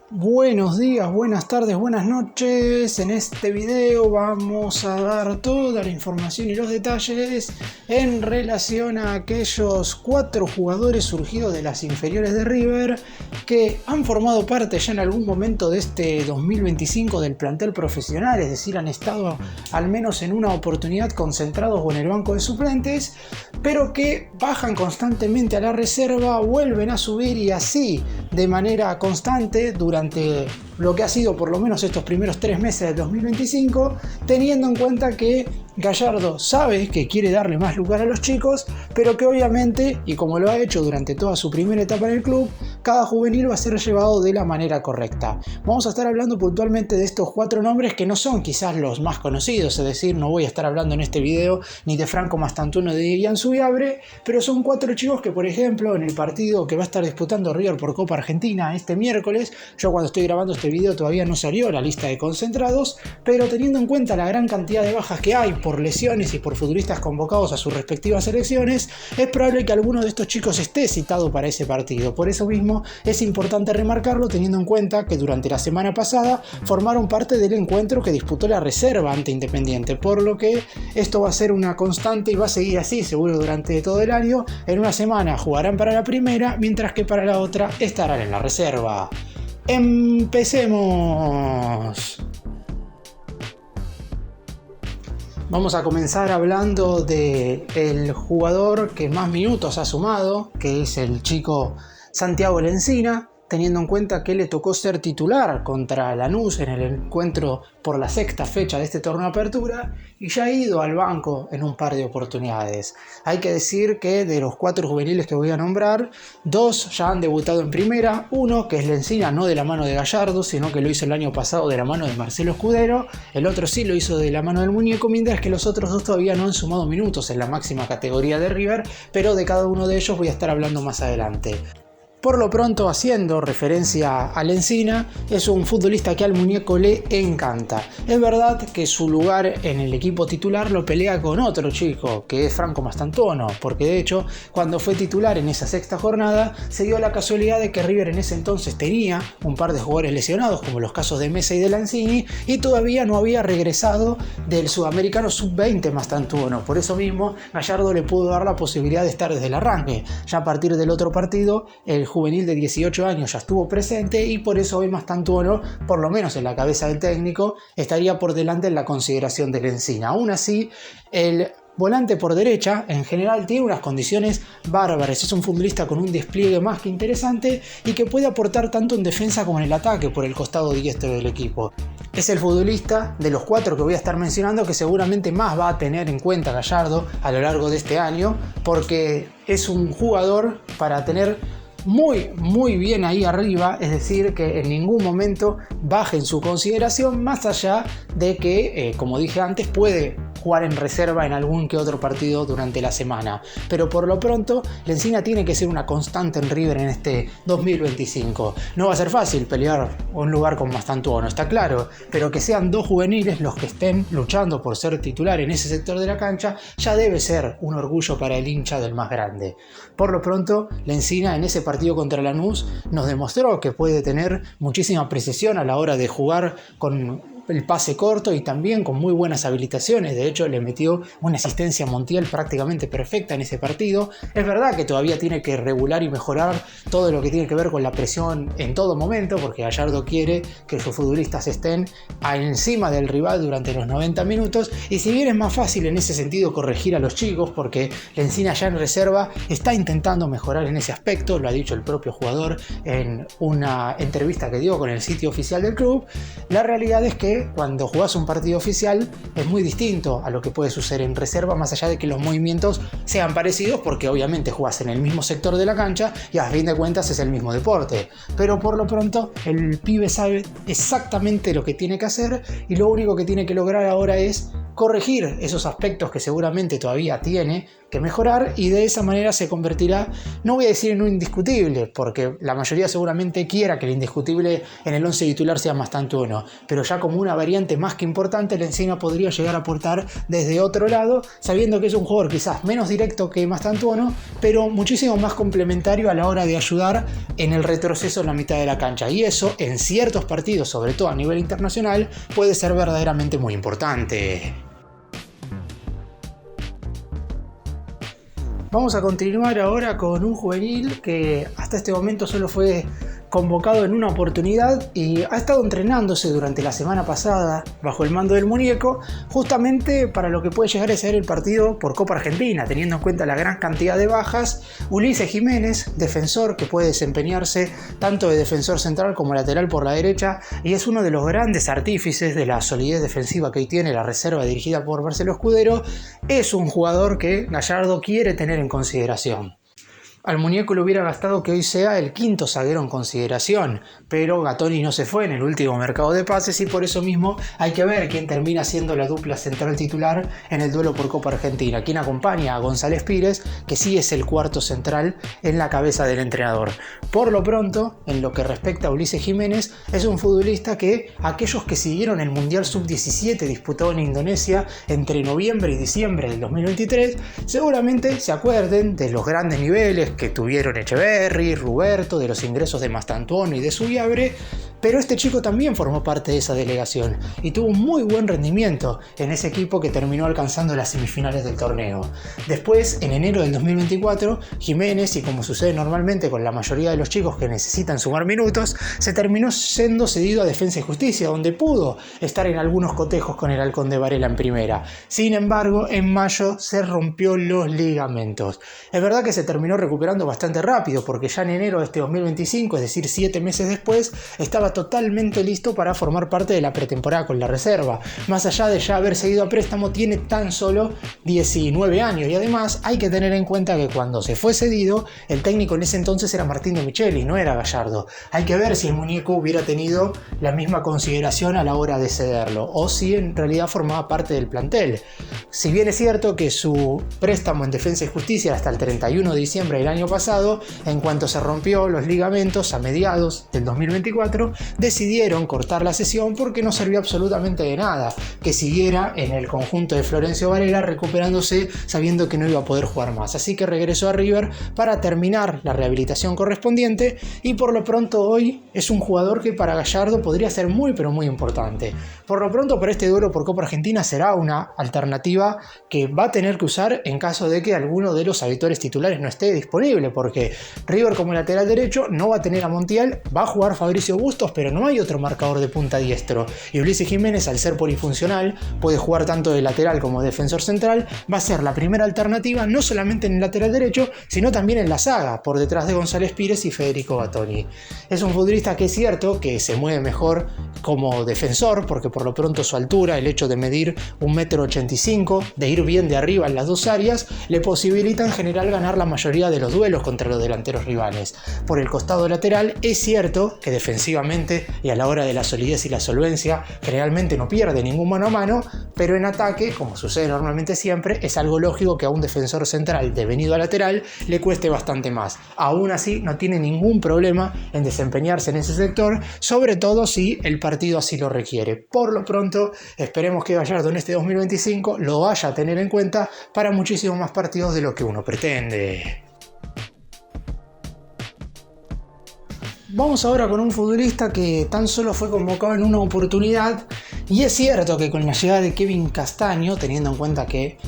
Buenos días, buenas tardes, buenas noches. En este video vamos a dar toda la información y los detalles en relación a aquellos 4 jugadores surgidos de las inferiores de River que han formado parte ya en algún momento de este 2025 del plantel profesional, es decir, han estado al menos en una oportunidad concentrados o en el banco de suplentes, pero que bajan constantemente a la reserva, vuelven a subir y así de manera constante durante lo que ha sido por lo menos estos primeros 3 meses del 2025, teniendo en cuenta que Gallardo sabe que quiere darle más lugar a los chicos, pero que obviamente, y como lo ha hecho durante toda su primera etapa en el club, cada juvenil va a ser llevado de la manera correcta. Vamos a estar hablando puntualmente de estos 4 nombres que no son quizás los más conocidos, es decir, no voy a estar hablando en este video ni de Franco Mastantuono ni de Ian Subiabre, pero son 4 chicos que, por ejemplo, en el partido que va a estar disputando River por Copa Argentina este miércoles, yo cuando estoy grabando este video todavía no salió la lista de concentrados, pero teniendo en cuenta la gran cantidad de bajas que hay por lesiones y por futbolistas convocados a sus respectivas selecciones, es probable que alguno de estos chicos esté citado para ese partido. Por eso mismo es importante remarcarlo, teniendo en cuenta que durante la semana pasada formaron parte del encuentro que disputó la reserva ante Independiente, por lo que esto va a ser una constante y va a seguir así seguro durante todo el año. En una semana jugarán para la primera, mientras que para la otra estarán en la reserva. ¡Empecemos! Vamos a comenzar hablando del jugador que más minutos ha sumado, que es el chico Santiago Lencina, teniendo en cuenta que le tocó ser titular contra Lanús en el encuentro por la 6ª fecha de este torneo de apertura y ya ha ido al banco en un par de oportunidades. Hay que decir que de los 4 juveniles que voy a nombrar, 2 ya han debutado en primera, uno que es Lencina, no de la mano de Gallardo, sino que lo hizo el año pasado de la mano de Marcelo Escudero, el otro sí lo hizo de la mano del Muñeco, mientras que los otros 2 todavía no han sumado minutos en la máxima categoría de River, pero de cada uno de ellos voy a estar hablando más adelante. Por lo pronto, haciendo referencia a Lencina, es un futbolista que al Muñeco le encanta. Es verdad que su lugar en el equipo titular lo pelea con otro chico, que es Franco Mastantuono, porque de hecho, cuando fue titular en esa 6ª jornada, se dio la casualidad de que River en ese entonces tenía un par de jugadores lesionados, como los casos de Mesa y de Lanzini, y todavía no había regresado del sudamericano sub-20 Mastantuono. Por eso mismo, Gallardo le pudo dar la posibilidad de estar desde el arranque. Ya a partir del otro partido, el juvenil de 18 años ya estuvo presente y por eso hoy Mastantuono, por lo menos en la cabeza del técnico, estaría por delante en la consideración de Lencina. Aún así, el volante por derecha en general tiene unas condiciones bárbaras, es un futbolista con un despliegue más que interesante y que puede aportar tanto en defensa como en el ataque por el costado diestro del equipo. Es el futbolista de los 4 que voy a estar mencionando que seguramente más va a tener en cuenta Gallardo a lo largo de este año, porque es un jugador para tener muy bien ahí arriba, es decir, que en ningún momento baje en su consideración, más allá de que, como dije antes, puede jugar en reserva en algún que otro partido durante la semana. Pero por lo pronto, Lencina tiene que ser una constante en River en este 2025. No va a ser fácil pelear un lugar con Mastantuono, está claro, pero que sean 2 juveniles los que estén luchando por ser titular en ese sector de la cancha, ya debe ser un orgullo para el hincha del más grande. Por lo pronto, Lencina en ese partido contra Lanús nos demostró que puede tener muchísima precisión a la hora de jugar con el pase corto y también con muy buenas habilitaciones. De hecho, le metió una asistencia a Montiel prácticamente perfecta en ese partido. Es verdad que todavía tiene que regular y mejorar todo lo que tiene que ver con la presión en todo momento, porque Gallardo quiere que sus futbolistas estén encima del rival durante los 90 minutos, y si bien es más fácil en ese sentido corregir a los chicos, porque Lencina ya en reserva está intentando mejorar en ese aspecto, lo ha dicho el propio jugador en una entrevista que dio con el sitio oficial del club, la realidad es que cuando jugás un partido oficial es muy distinto a lo que puede suceder en reserva, más allá de que los movimientos sean parecidos, porque obviamente jugás en el mismo sector de la cancha y a fin de cuentas es el mismo deporte. Pero por lo pronto el pibe sabe exactamente lo que tiene que hacer y lo único que tiene que lograr ahora es corregir esos aspectos que seguramente todavía tiene que mejorar, y de esa manera se convertirá, no voy a decir en un indiscutible, porque la mayoría seguramente quiera que el indiscutible en el 11 titular sea Mastantuono, pero ya como una variante más que importante, Lencina podría llegar a aportar desde otro lado, sabiendo que es un jugador quizás menos directo que Mastantuono, pero muchísimo más complementario a la hora de ayudar en el retroceso en la mitad de la cancha, y eso en ciertos partidos, sobre todo a nivel internacional, puede ser verdaderamente muy importante. Vamos a continuar ahora con un juvenil que hasta este momento solo fue convocado en una oportunidad y ha estado entrenándose durante la semana pasada bajo el mando del muñeco, justamente para lo que puede llegar a ser el partido por Copa Argentina, teniendo en cuenta la gran cantidad de bajas. Ulises Jiménez, defensor que puede desempeñarse tanto de defensor central como lateral por la derecha, y es uno de los grandes artífices de la solidez defensiva que hoy tiene la reserva dirigida por Marcelo Escudero, es un jugador que Gallardo quiere tener en consideración. Al muñeco le hubiera gastado que hoy sea el quinto zaguero en consideración, pero Gattoni no se fue en el último mercado de pases y por eso mismo hay que ver quién termina siendo la dupla central titular en el duelo por Copa Argentina, quién acompaña a González Pires, que sí es el cuarto central en la cabeza del entrenador. Por lo pronto, en lo que respecta a Ulises Jiménez, es un futbolista que aquellos que siguieron el Mundial Sub-17 disputado en Indonesia entre noviembre y diciembre del 2023, seguramente se acuerden de los grandes niveles que tuvieron Echeverri, Ruberto, de los ingresos de Mastantuono y de Subiabre, pero este chico también formó parte de esa delegación y tuvo un muy buen rendimiento en ese equipo que terminó alcanzando las semifinales del torneo. Después, en enero del 2024, Jiménez, y como sucede normalmente con la mayoría de los chicos que necesitan sumar minutos, se terminó siendo cedido a Defensa y Justicia, donde pudo estar en algunos cotejos con el Halcón de Varela en primera. Sin embargo, en mayo se rompió los ligamentos. Es verdad que se terminó recuperando bastante rápido, porque ya en enero de este 2025, es decir 7 meses después, estaba totalmente listo para formar parte de la pretemporada con la reserva. Más allá de ya haber seguido a préstamo, tiene tan solo 19 años, y además hay que tener en cuenta que cuando se fue cedido, el técnico en ese entonces era Martín de Micheli, no era Gallardo. Hay que ver si el muñeco hubiera tenido la misma consideración a la hora de cederlo, o si en realidad formaba parte del plantel. Si bien es cierto que su préstamo en Defensa y Justicia hasta el 31 de diciembre del año pasado, en cuanto se rompió los ligamentos a mediados del 2024, decidieron cortar la cesión porque no servía absolutamente de nada que siguiera en el conjunto de Florencio Varela recuperándose sabiendo que no iba a poder jugar más. Así que regresó a River para terminar la rehabilitación correspondiente, y por lo pronto hoy es un jugador que para Gallardo podría ser muy pero muy importante. Por lo pronto, para este duelo por Copa Argentina será una alternativa que va a tener que usar en caso de que alguno de los habituales titulares no esté disponible, porque River como lateral derecho no va a tener a Montiel, va a jugar Fabricio Bustos, pero no hay otro marcador de punta diestro, y Ulises Jiménez, al ser polifuncional, puede jugar tanto de lateral como de defensor central, va a ser la primera alternativa no solamente en el lateral derecho, sino también en la saga, por detrás de González Pires y Federico Gattoni. Es un futbolista que es cierto que se mueve mejor como defensor, porque por lo pronto su altura, el hecho de medir 1,85 m, de ir bien de arriba en las dos áreas, le posibilita en general ganar la mayoría de los duelos contra los delanteros rivales. Por el costado lateral es cierto que defensivamente y a la hora de la solidez y la solvencia generalmente no pierde ningún mano a mano, pero en ataque, como sucede normalmente siempre, es algo lógico que a un defensor central devenido a lateral le cueste bastante más. Aún así no tiene ningún problema en desempeñarse en ese sector, sobre todo si el partido así lo requiere. Por lo pronto esperemos que Gallardo en este 2025 lo vaya a tener en cuenta para muchísimos más partidos de lo que uno pretende. Vamos ahora con un futbolista que tan solo fue convocado en una oportunidad, y es cierto que con la llegada de Kevin Castaño, teniendo en cuenta que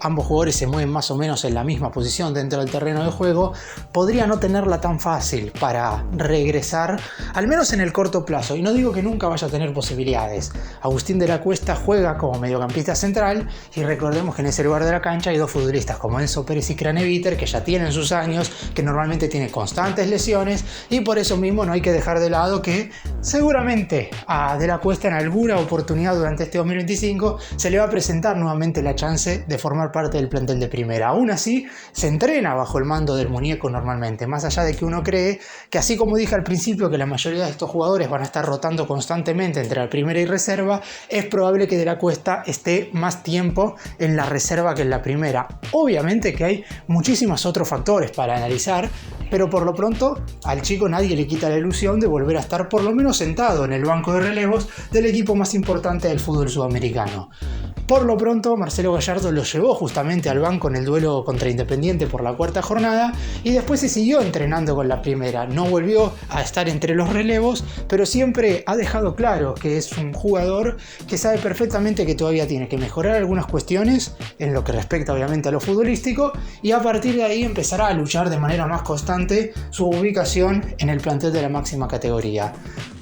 ambos jugadores se mueven más o menos en la misma posición dentro del terreno de juego, podría no tenerla tan fácil para regresar, al menos en el corto plazo, y no digo que nunca vaya a tener posibilidades. Agustín de la Cuesta juega como mediocampista central, y recordemos que en ese lugar de la cancha hay dos futbolistas como Enzo Pérez y Craneviter, que ya tienen sus años, que normalmente tienen constantes lesiones, y por eso mismo no hay que dejar de lado que seguramente a De la Cuesta en alguna oportunidad durante este 2025 se le va a presentar nuevamente la chance de formar parte del plantel de primera. Aún así, se entrena bajo el mando del muñeco normalmente, más allá de que uno cree que, así como dije al principio, que la mayoría de estos jugadores van a estar rotando constantemente entre la primera y reserva, es probable que De la Cuesta esté más tiempo en la reserva que en la primera. Obviamente que hay muchísimos otros factores para analizar, pero por lo pronto al chico nadie le quita la ilusión de volver a estar por lo menos sentado en el banco de relevos del equipo más importante del fútbol sudamericano. Por lo pronto, Marcelo Gallardo lo llevó justamente al banco en el duelo contra Independiente por la cuarta jornada y después se siguió entrenando con la primera. No volvió a estar entre los relevos, pero siempre ha dejado claro que es un jugador que sabe perfectamente que todavía tiene que mejorar algunas cuestiones en lo que respecta obviamente a lo futbolístico, y a partir de ahí empezará a luchar de manera más constante su ubicación en el plantel de la máxima categoría.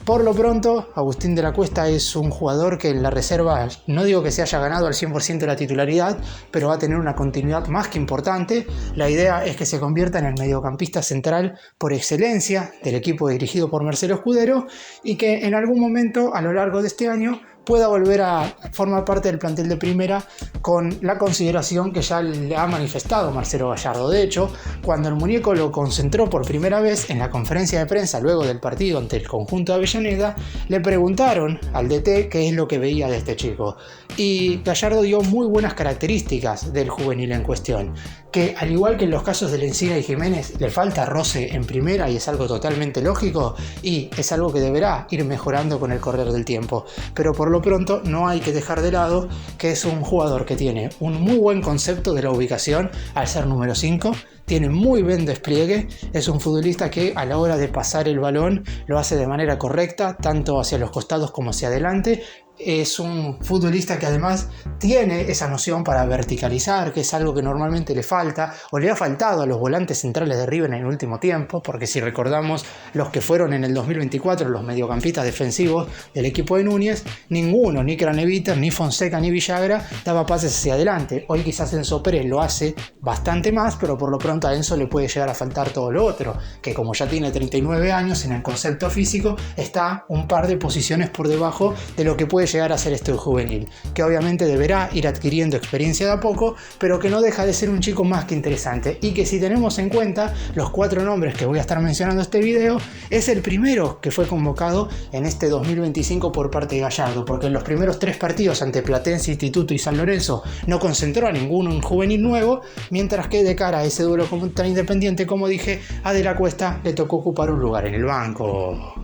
Por lo pronto, Agustín de la Cuesta es un jugador que en la reserva, no digo que se haya ganado al 100% la titularidad, pero va a tener una continuidad más que importante. La idea es que se convierta en el mediocampista central por excelencia del equipo dirigido por Marcelo Escudero, y que en algún momento a lo largo de este año pueda volver a formar parte del plantel de primera, con la consideración que ya le ha manifestado Marcelo Gallardo. De hecho, cuando el muñeco lo concentró por primera vez en la conferencia de prensa luego del partido ante el conjunto de Avellaneda, le preguntaron al DT qué es lo que veía de este chico, y Gallardo dio muy buenas características del juvenil en cuestión, que al igual que en los casos de Lencina y Jiménez le falta roce en primera, y es algo totalmente lógico y es algo que deberá ir mejorando con el correr del tiempo, pero por lo pronto no hay que dejar de lado que es un jugador que tiene un muy buen concepto de la ubicación al ser número 5, tiene muy buen despliegue, es un futbolista que a la hora de pasar el balón lo hace de manera correcta, tanto hacia los costados como hacia adelante. Es un futbolista que además tiene esa noción para verticalizar, que es algo que normalmente le falta o le ha faltado a los volantes centrales de River en el último tiempo, porque si recordamos los que fueron en el 2024 los mediocampistas defensivos del equipo de Núñez, ninguno, ni Craneviter, ni Fonseca, ni Villagra daba pases hacia adelante. Hoy quizás Enzo Pérez lo hace bastante más, pero por lo pronto a Enzo le puede llegar a faltar todo lo otro, que como ya tiene 39 años, en el concepto físico está un par de posiciones por debajo de lo que puede llegar a ser este juvenil, que obviamente deberá ir adquiriendo experiencia de a poco, pero que no deja de ser un chico más que interesante, y que si tenemos en cuenta los 4 nombres que voy a estar mencionando en este video, es el primero que fue convocado en este 2025 por parte de Gallardo, porque en los primeros 3 partidos ante Platense, Instituto y San Lorenzo no concentró a ningún juvenil nuevo, mientras que de cara a ese duelo contra Independiente, como dije, a De la Cuesta le tocó ocupar un lugar en el banco.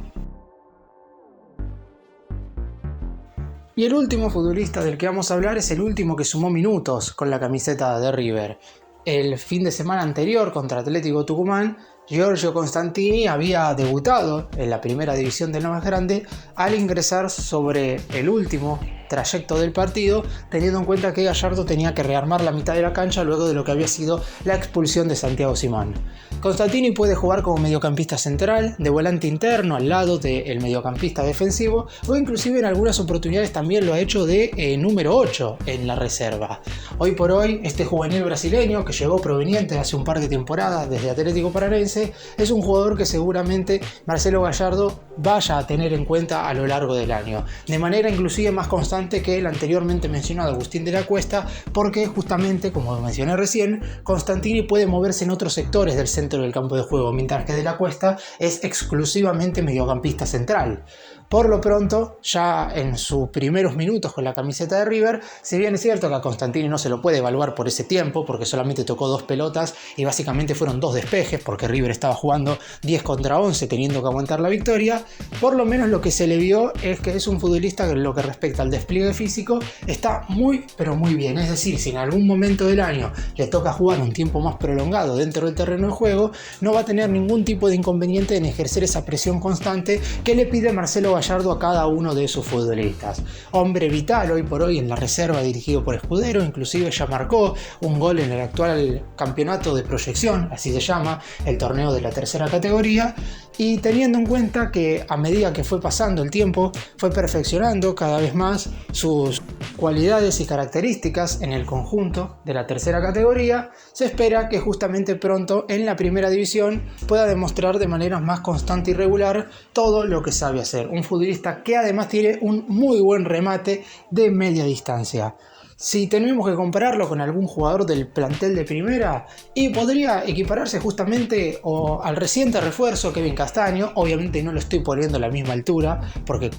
Y el último futbolista del que vamos a hablar es el último que sumó minutos con la camiseta de River. El fin de semana anterior contra Atlético Tucumán, Giorgio Constantini había debutado en la primera división de la más grande al ingresar sobre el último trayecto del partido, teniendo en cuenta que Gallardo tenía que rearmar la mitad de la cancha luego de lo que había sido la expulsión de Santiago Simón. Constantini puede jugar como mediocampista central, de volante interno al lado del mediocampista defensivo, o inclusive en algunas oportunidades también lo ha hecho de número 8 en la reserva. Hoy por hoy, este juvenil brasileño que llegó proveniente hace un par de temporadas desde Atlético Paranaense es un jugador que seguramente Marcelo Gallardo vaya a tener en cuenta a lo largo del año, de manera inclusive más constante que el anteriormente mencionado Agustín de la Cuesta, porque justamente, como mencioné recién, Constantini puede moverse en otros sectores del centro del campo de juego, mientras que De la Cuesta es exclusivamente mediocampista central. Por lo pronto, ya en sus primeros minutos con la camiseta de River, si bien es cierto que a Constantini no se lo puede evaluar por ese tiempo, porque solamente tocó 2 pelotas y básicamente fueron 2 despejes, porque River estaba jugando 10 contra 11 teniendo que aguantar la victoria, por lo menos lo que se le vio es que es un futbolista que en lo que respecta al despliegue físico está muy pero muy bien. Es decir, si en algún momento del año le toca jugar un tiempo más prolongado dentro del terreno de juego, no va a tener ningún tipo de inconveniente en ejercer esa presión constante que le pide Marcelo Gallardo a cada uno de sus futbolistas. Hombre vital hoy por hoy en la reserva dirigido por Escudero, inclusive ya marcó un gol en el actual campeonato de proyección, así se llama, el torneo de la tercera categoría, y teniendo en cuenta que a medida que fue pasando el tiempo fue perfeccionando cada vez más sus cualidades y características en el conjunto de la tercera categoría, se espera que justamente pronto en la primera división pueda demostrar de manera más constante y regular todo lo que sabe hacer. Un futbolista que además tiene un muy buen remate de media distancia. Si tenemos que compararlo con algún jugador del plantel de primera, y podría equipararse justamente al reciente refuerzo Kevin Castaño. Obviamente no lo estoy poniendo a la misma altura porque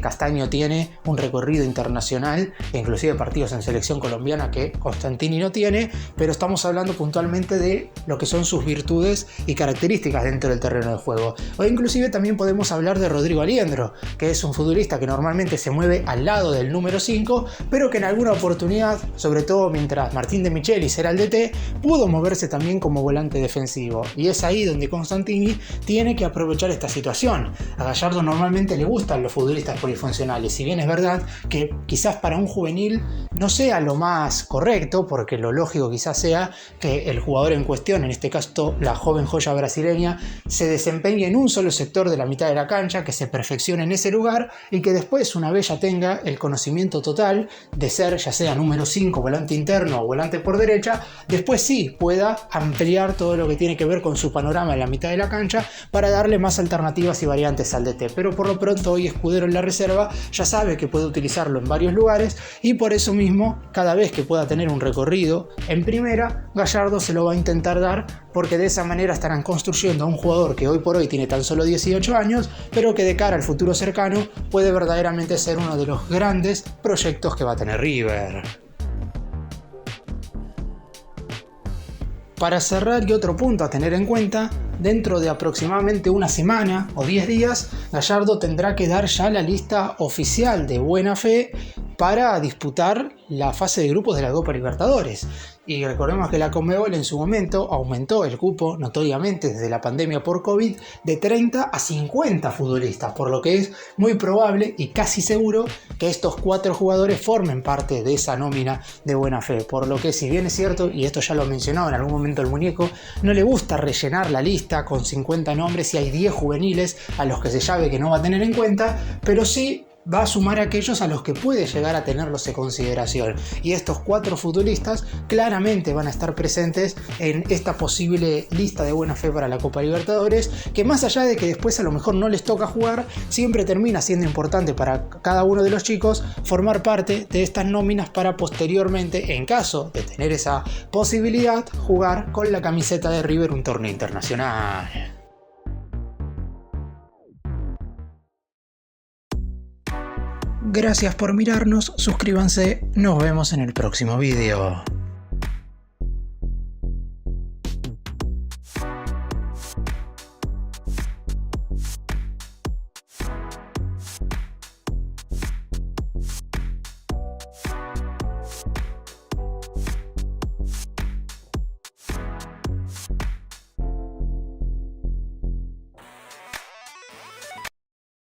Castaño tiene un recorrido internacional e inclusive partidos en selección colombiana que Constantini no tiene, pero estamos hablando puntualmente de lo que son sus virtudes y características dentro del terreno de juego. O inclusive también podemos hablar de Rodrigo Aliendro, que es un futbolista que normalmente se mueve al lado del número 5, pero que en alguna oportunidad, sobre todo mientras Martín de Michelis era el DT, pudo moverse también como volante defensivo. Y es ahí donde Constantini tiene que aprovechar esta situación. A Gallardo normalmente le gustan los futbolistas polifuncionales, si bien es verdad que quizás para un juvenil no sea lo más correcto, porque lo lógico quizás sea que el jugador en cuestión, en este caso la joven joya brasileña, se desempeñe en un solo sector de la mitad de la cancha, que se perfeccione en ese lugar y que después, una vez ya tenga el conocimiento total de ser ya sea número 5, volante interno o volante por derecha, después sí pueda ampliar todo lo que tiene que ver con su panorama en la mitad de la cancha para darle más alternativas y variantes al DT. Pero por lo pronto hoy Escudero en la reserva ya sabe que puede utilizarlo en varios lugares y por eso mismo cada vez que pueda tener un recorrido en primera, Gallardo se lo va a intentar dar, porque de esa manera estarán construyendo a un jugador que hoy por hoy tiene tan solo 18 años, pero que de cara al futuro cercano puede verdaderamente ser uno de los grandes proyectos que va a tener River. Para cerrar, y otro punto a tener en cuenta, dentro de aproximadamente una semana o 10 días, Gallardo tendrá que dar ya la lista oficial de buena fe para disputar la fase de grupos de la Copa Libertadores. Y recordemos que la Conmebol en su momento aumentó el cupo notoriamente desde la pandemia por COVID de 30 a 50 futbolistas, por lo que es muy probable y casi seguro que estos 4 jugadores formen parte de esa nómina de buena fe. Por lo que, si bien es cierto, y esto ya lo mencionó en algún momento el muñeco, no le gusta rellenar la lista con 50 nombres y hay 10 juveniles a los que se sabe que no va a tener en cuenta, pero sí va a sumar a aquellos a los que puede llegar a tenerlos en consideración, y estos 4 futbolistas claramente van a estar presentes en esta posible lista de buena fe para la Copa Libertadores, que más allá de que después a lo mejor no les toca jugar, siempre termina siendo importante para cada uno de los chicos formar parte de estas nóminas para posteriormente, en caso de tener esa posibilidad, jugar con la camiseta de River un torneo internacional. Gracias por mirarnos, suscríbanse, nos vemos en el próximo video.